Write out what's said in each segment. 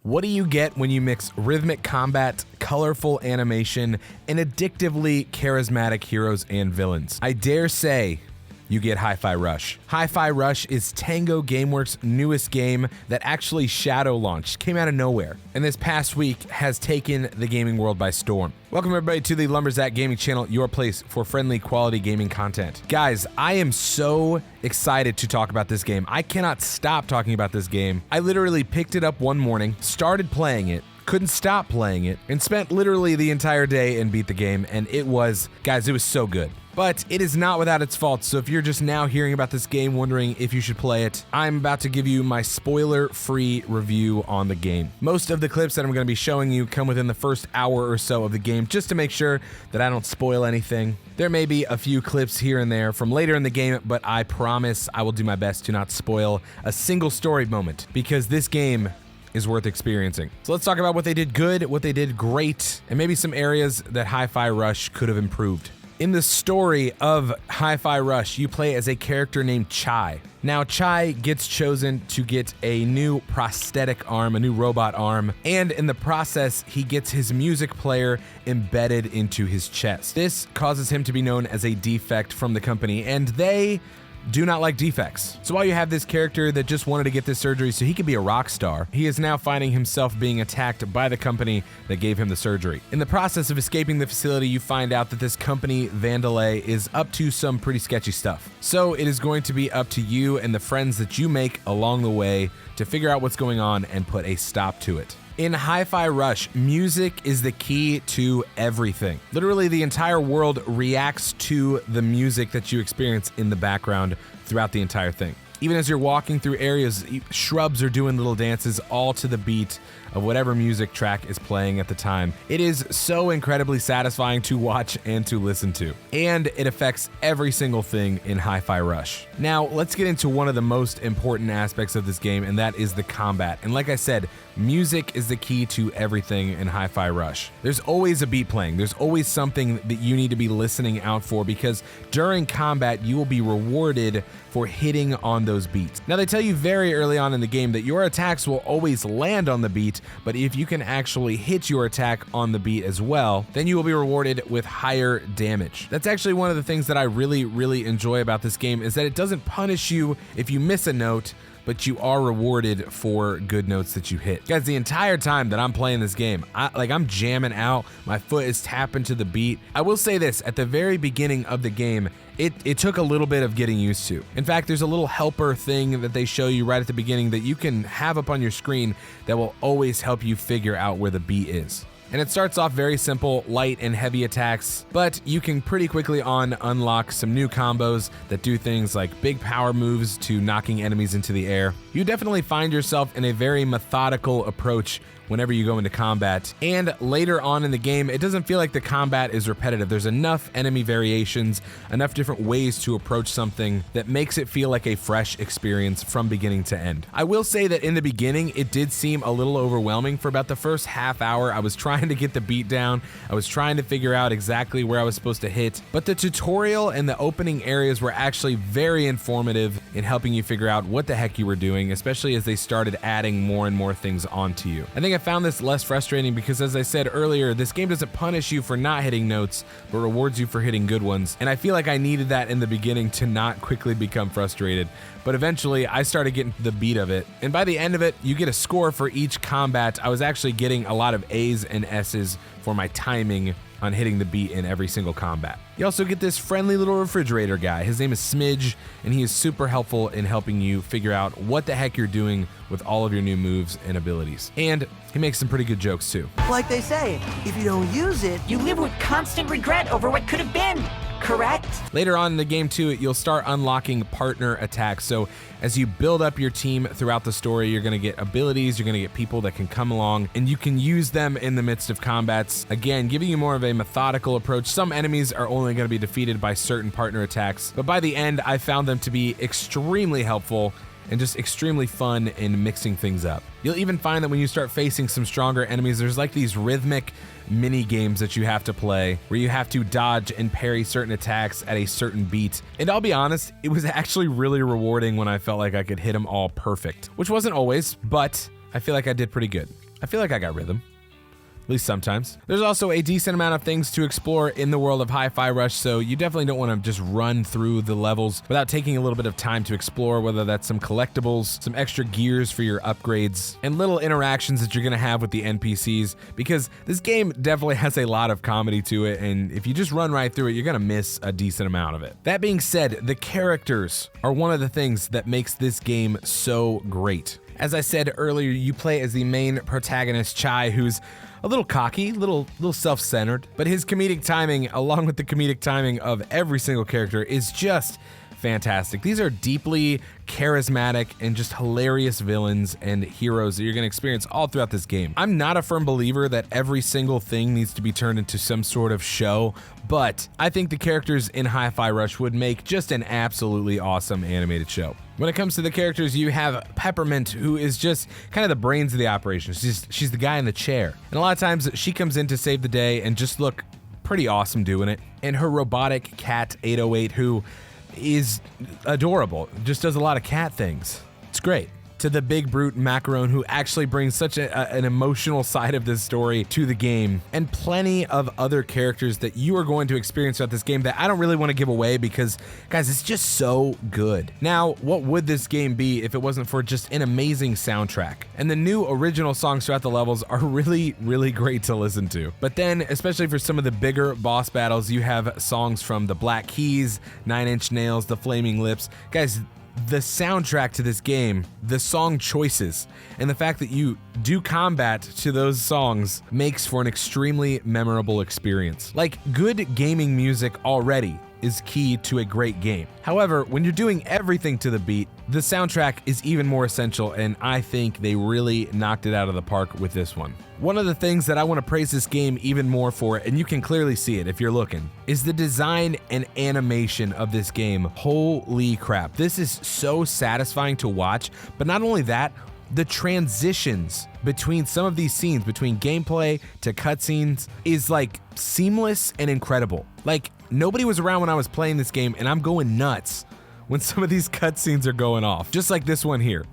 What do you get when you mix rhythmic combat, colorful animation, and addictively charismatic heroes and villains? I dare say you get Hi-Fi Rush. Hi-Fi Rush is Tango Gameworks' newest game that actually shadow launched, came out of nowhere, and this past week has taken the gaming world by storm. Welcome everybody to the Lumberzak Gaming Channel, your place for friendly quality gaming content. Guys, I am so excited to talk about this game. I cannot stop talking about this game. I literally picked it up one morning, started playing it, couldn't stop playing it, and spent literally the entire day and beat the game, and it was so good. But it is not without its faults, so if you're just now hearing about this game wondering if you should play it, I'm about to give you my spoiler-free review on the game. Most of the clips that I'm going to be showing you come within the first hour or so of the game, just to make sure that I don't spoil anything. There may be a few clips here and there from later in the game, but I promise I will do my best to not spoil a single story moment, because this game is worth experiencing. So let's talk about what they did good, what they did great, and maybe some areas that Hi-Fi Rush could have improved. In the story of Hi-Fi Rush, you play as a character named Chai. Now, Chai gets chosen to get a new prosthetic arm, a new robot arm, and in the process, he gets his music player embedded into his chest. This causes him to be known as a defect from the company, and they do not like defects. So while you have this character that just wanted to get this surgery so he could be a rock star, he is now finding himself being attacked by the company that gave him the surgery. In the process of escaping the facility, you find out that this company, Vandelay, is up to some pretty sketchy stuff. So it is going to be up to you and the friends that you make along the way to figure out what's going on and put a stop to it. In Hi-Fi Rush, music is the key to everything. Literally, the entire world reacts to the music that you experience in the background throughout the entire thing. Even as you're walking through areas, shrubs are doing little dances all to the beat of whatever music track is playing at the time. It is so incredibly satisfying to watch and to listen to. And it affects every single thing in Hi-Fi Rush. Now, let's get into one of the most important aspects of this game, and that is the combat. And like I said, music is the key to everything in Hi-Fi Rush. There's always a beat playing. There's always something that you need to be listening out for, because during combat, you will be rewarded for hitting on those beats. Now, they tell you very early on in the game that your attacks will always land on the beat, but if you can actually hit your attack on the beat as well, then you will be rewarded with higher damage. That's actually one of the things that I really enjoy about this game, is that it doesn't punish you if you miss a note, but you are rewarded for good notes that you hit. Guys, the entire time that I'm playing this game, I'm jamming out, my foot is tapping to the beat. I will say this, at the very beginning of the game, it took a little bit of getting used to. In fact, there's a little helper thing that they show you right at the beginning that you can have up on your screen that will always help you figure out where the beat is. And it starts off very simple, light and heavy attacks, but you can pretty quickly unlock some new combos that do things like big power moves to knocking enemies into the air. You definitely find yourself in a very methodical approach whenever you go into combat. And later on in the game, it doesn't feel like the combat is repetitive. There's enough enemy variations, enough different ways to approach something that makes it feel like a fresh experience from beginning to end. I will say that in the beginning, it did seem a little overwhelming. For about the first half hour, I was trying to get the beat down. I was trying to figure out exactly where I was supposed to hit, but the tutorial and the opening areas were actually very informative in helping you figure out what the heck you were doing, especially as they started adding more and more things onto you. I think I found this less frustrating because, as I said earlier, this game doesn't punish you for not hitting notes, but rewards you for hitting good ones. And I feel like I needed that in the beginning to not quickly become frustrated. But eventually, I started getting the beat of it. And by the end of it, you get a score for each combat. I was actually getting a lot of A's and S's for my timing on hitting the beat in every single combat. You also get this friendly little refrigerator guy. His name is Smidge, and he is super helpful in helping you figure out what the heck you're doing with all of your new moves and abilities. And he makes some pretty good jokes too. Like they say, if you don't use it, you live with constant regret over what could have been. Correct? Later on in the game too, you'll start unlocking partner attacks. So as you build up your team throughout the story, you're gonna get abilities, you're gonna get people that can come along, and you can use them in the midst of combats. Again, giving you more of a methodical approach. Some enemies are only gonna be defeated by certain partner attacks, but by the end, I found them to be extremely helpful and just extremely fun in mixing things up. You'll even find that when you start facing some stronger enemies, there's like these rhythmic mini games that you have to play where you have to dodge and parry certain attacks at a certain beat. And I'll be honest, it was actually really rewarding when I felt like I could hit them all perfect, which wasn't always, but I feel like I did pretty good. I feel like I got rhythm. At least sometimes. There's also a decent amount of things to explore in the world of Hi-Fi Rush, so you definitely don't want to just run through the levels without taking a little bit of time to explore, whether that's some collectibles, some extra gears for your upgrades, and little interactions that you're going to have with the NPCs, because this game definitely has a lot of comedy to it, and if you just run right through it, you're going to miss a decent amount of it. That being said, the characters are one of the things that makes this game so great. As I said earlier, you play as the main protagonist, Chai, who's a little cocky, little self-centered, but his comedic timing, along with the comedic timing of every single character, is just fantastic. These are deeply charismatic and just hilarious villains and heroes that you're going to experience all throughout this game. I'm not a firm believer that every single thing needs to be turned into some sort of show, but I think the characters in Hi-Fi Rush would make just an absolutely awesome animated show. When it comes to the characters, you have Peppermint, who is just kind of the brains of the operation. She's the guy in the chair. And a lot of times she comes in to save the day and just look pretty awesome doing it. And her robotic cat, 808, who is adorable, just does a lot of cat things. It's great. To the big brute Macaron, who actually brings such an emotional side of this story to the game, and plenty of other characters that you are going to experience throughout this game that I don't really want to give away because, guys, it's just so good. Now, what would this game be if it wasn't for just an amazing soundtrack? And the new original songs throughout the levels are really, really great to listen to. But then, especially for some of the bigger boss battles, you have songs from the Black Keys, 9 Inch Nails, the Flaming Lips. Guys, the soundtrack to this game, the song choices, and the fact that you do combat to those songs makes for an extremely memorable experience. Like, good gaming music already is key to a great game. However, when you're doing everything to the beat, the soundtrack is even more essential, and I think they really knocked it out of the park with this one. One of the things that I want to praise this game even more for, and you can clearly see it if you're looking, is the design and animation of this game. Holy crap. This is so satisfying to watch, but not only that, the transitions between some of these scenes, between gameplay to cutscenes, is like seamless and incredible. Like, nobody was around when I was playing this game, and I'm going nuts when some of these cutscenes are going off, just like this one here.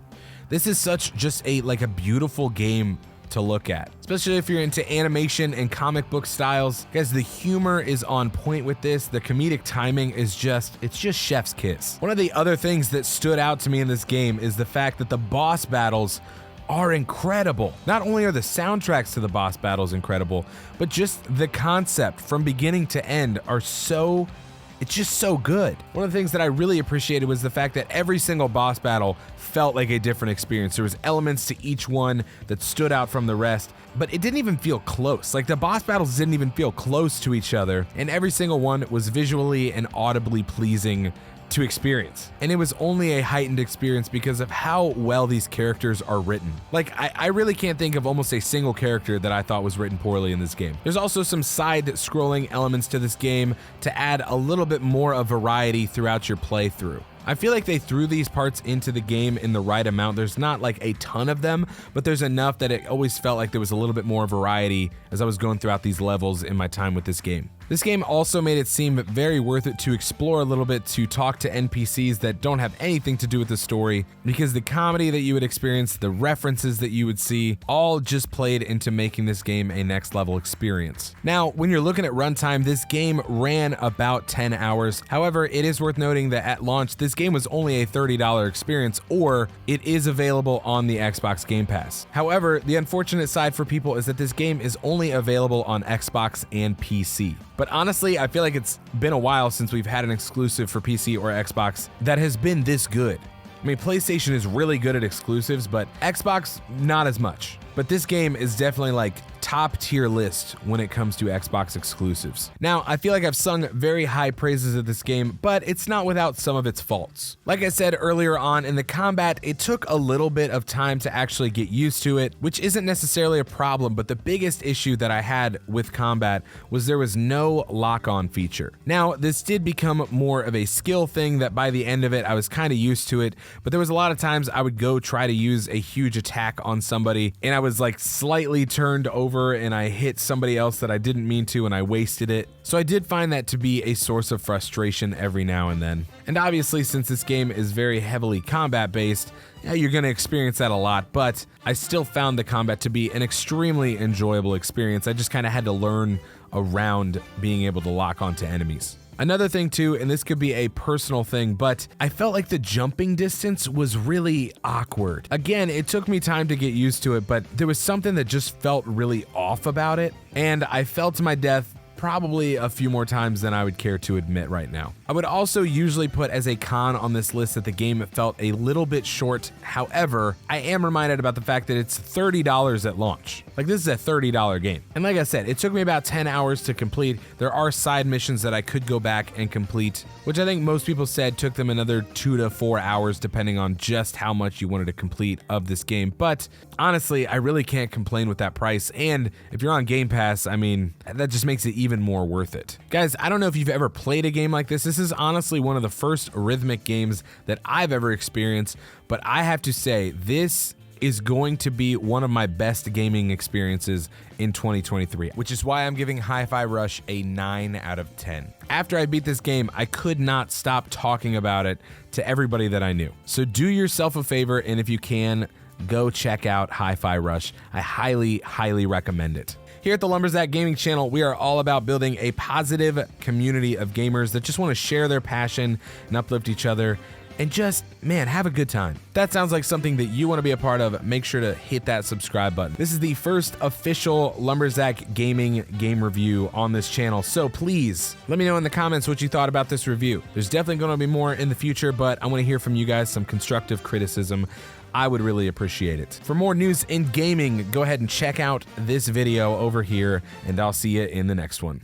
This is such just a beautiful game to look at, especially if you're into animation and comic book styles. Guys, the humor is on point with this. The comedic timing is it's just chef's kiss. One of the other things that stood out to me in this game is the fact that the boss battles are incredible. Not only are the soundtracks to the boss battles incredible, but just the concept from beginning to end it's just so good. One of the things that I really appreciated was the fact that every single boss battle felt like a different experience. There was elements to each one that stood out from the rest, but it didn't even feel close. Like, the boss battles didn't even feel close to each other, and every single one was visually and audibly pleasing to experience. And it was only a heightened experience because of how well these characters are written. Like, I really can't think of almost a single character that I thought was written poorly in this game. There's also some side-scrolling elements to this game to add a little bit more of variety throughout your playthrough. I feel like they threw these parts into the game in the right amount. There's not like a ton of them, but there's enough that it always felt like there was a little bit more variety as I was going throughout these levels in my time with this game. This game also made it seem very worth it to explore a little bit, to talk to NPCs that don't have anything to do with the story, because the comedy that you would experience, the references that you would see, all just played into making this game a next level experience. Now, when you're looking at runtime, this game ran about 10 hours. However, it is worth noting that at launch, this game was only a $30 experience, or it is available on the Xbox Game Pass. However, the unfortunate side for people is that this game is only available on Xbox and PC. But honestly, I feel like it's been a while since we've had an exclusive for PC or Xbox that has been this good. I mean, PlayStation is really good at exclusives, but Xbox, not as much. But this game is definitely like top tier list when it comes to Xbox exclusives. Now, I feel like I've sung very high praises of this game, but it's not without some of its faults. Like I said earlier on, in the combat, it took a little bit of time to actually get used to it, which isn't necessarily a problem, but the biggest issue that I had with combat was there was no lock-on feature. Now, this did become more of a skill thing that by the end of it, I was kind of used to it, but there was a lot of times I would go try to use a huge attack on somebody, and I was like slightly turned over over and I hit somebody else that I didn't mean to and I wasted it. So I did find that to be a source of frustration every now and then. And obviously, since this game is very heavily combat based, yeah, you're going to experience that a lot, but I still found the combat to be an extremely enjoyable experience. I just kind of had to learn around being able to lock onto enemies. Another thing too, and this could be a personal thing, but I felt like the jumping distance was really awkward. Again, it took me time to get used to it, but there was something that just felt really off about it, and I fell to my death probably a few more times than I would care to admit right now. I would also usually put as a con on this list that the game felt a little bit short. However, I am reminded about the fact that it's $30 at launch. Like, this is a $30 game. And like I said, it took me about 10 hours to complete. There are side missions that I could go back and complete, which I think most people said took them another 2 to 4 hours depending on just how much you wanted to complete of this game. But honestly, I really can't complain with that price. And if you're on Game Pass, I mean, that just makes it even more worth it. Guys, I don't know if you've ever played a game like this. This is honestly one of the first Rhythmic games that I've ever experienced, but I have to say, this is going to be one of my best gaming experiences in 2023, which is why I'm giving Hi-Fi Rush a 9 out of 10. After I beat this game, I could not stop talking about it to everybody that I knew. So do yourself a favor, and if you can, go check out Hi-Fi Rush. I highly, highly recommend it. Here at the Lumberjack Gaming Channel, we are all about building a positive community of gamers that just want to share their passion and uplift each other and just, man, have a good time. If that sounds like something that you want to be a part of, make sure to hit that subscribe button. This is the first official Lumberjack Gaming game review on this channel, so please let me know in the comments what you thought about this review. There's definitely going to be more in the future, but I want to hear from you guys some constructive criticism. I would really appreciate it. For more news in gaming, go ahead and check out this video over here, and I'll see you in the next one.